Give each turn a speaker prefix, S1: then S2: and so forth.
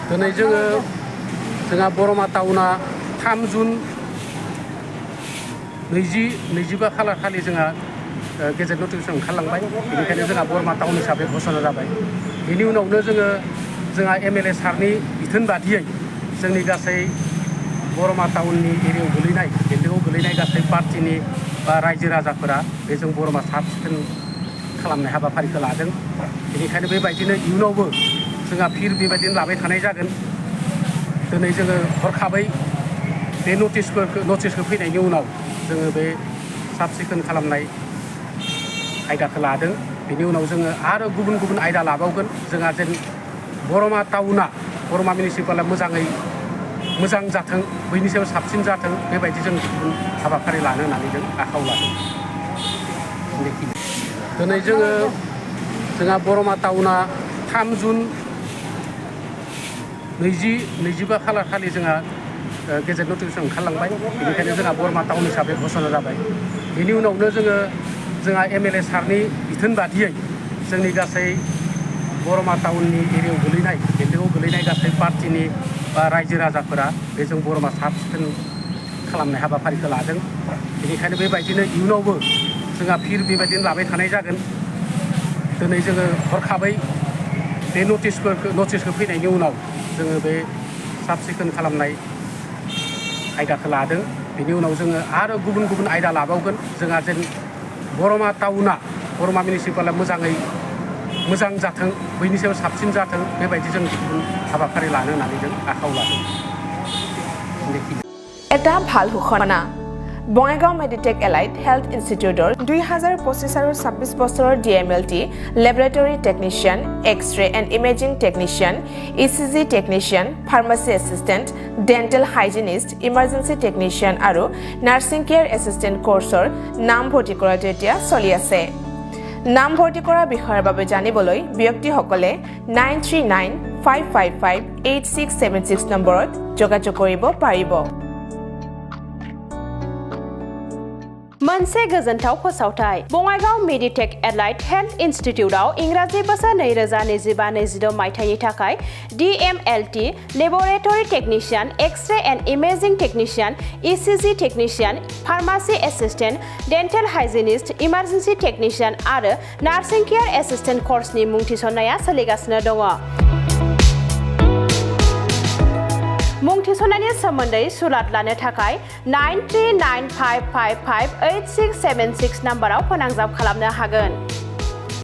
S1: दिनै जोंहा बरमा टाउना 3 जुन 2025 खालार खालि जोंहा गेजेट नटिफिकेसन ओंखारलांबाय बेनिखायनो जोंहा बरमा टाउन हिसाबै घोषणा जाबाय बेनि उनावनो जोंहा एमएलए सारनि बिथोन बादियै जोंनि गासै बरमा टाउननि एरियायाव गोलैनाय बेन्दोंआव गोलैनाय गासै पार्टिनि बा रायजो राजाफोरा बेजों बरमा साब सिखोन खालामनाय हाबाफारिखौ लादों बेनिखायनो बेबायदिनो इयुनावबो जोंहा फिर बेबायदिनो लाबाय थानाय जागोन दिनै जोङो हरखाबै बे नटिसखौ फैनायनि उनाव जोङो बे साब सिखोन खालामनाय आयदाखौ लादों बेनि उनाव जोङो आरो गुबुन आयदा लाबावगोन जोंहा जेन बरमा टाउना बरमा मिउनिसिपाला मोजां जाथों बैनि सायाव साबसिन जाथों बेबायदि जों गुबुन हाबाफारि लानो होननानै जों आखायाव लादों दिनै जोंहा बरमा टाउना 3 जुन 2025 खालार खालि जोंहा गेजेट नटिफिकेसन ओंखारलांबाय बेनिखायनो जोंहा बरमा टाउन हिसाबै घोषणा जाबाय बेनि उनावनो जोंहा एमएलए सारनि बिथोन बादियै जोंनि गासै बरमा टाउननि एरियायाव गोलैनाय बेन्दोंआव गोलैनाय गासै पार्टिनि बा रायजो राजाफोरा बेजों बरमा साब सिखोन खालामनाय हाबाफारिखौ लादों बेनिखायनो बेबायदिनो इयुनावबो जोंहा फिर बेबायदिनो लाबाय थानाय जागोन दिनै जोङो हरखाबै बे नटिसखौ फैनायनि उनाव जोङो बे साब सिखोन खालामनाय आयदाखौ लादों बेनि उनाव जोङो आरो गुबुन आयदा लाबावगोन जोंहा जेन बरमा टाउना बरमा मिउनिसिपाला मोजां जाथों बैनि सायाव साबसिन जाथों बेबायदि जों गुबुन हाबाफारि लानो होननानै जों आखायाव लादों
S2: এটা ভাল ঘোষণা বঙাইগাঁও মেডিটেক এলাইট হেল্থ ইনষ্টিটিউটৰ 2025 আৰু 26 বছৰৰ DMLT laboratory technician X-ray and imaging technician ECG technician pharmacy assistant dental hygienist emergency technician আৰু নাৰ্ছিং কেয়াৰ এছিষ্টেণ্ট কোৰ্চৰ নাম ভৰ্তি কৰাটো এতিয়া চলি আছে নাম ভৰ্তি কৰাৰ বিষয়ৰ বাবে জানিবলৈ ব্যক্তিসকলে 9395558676 নম্বৰত যোগাযোগ কৰিব পাৰিব
S3: मोनसे गोजोनथाव फोसावथाय बङाइगाव मेडिटेक एलाइट हेल्थ इन्स्टिट्यूटआव इंराजि बोसोर 2025-26 मायथाइनि थाखाय DMLT laboratory technician X-ray and imaging technician ECG technician pharmacy assistant dental hygienist emergency technician आरो नार्सिं केयर एसिस्टेंट कोर्सनि मुं थिसननाया सोलिगासिनो दङ मुं थिसननायनि सोमोन्दै सुलाद लानो थाखाय 9395558676 नाम्बाराव फोनांजाब खालामनो हागोन।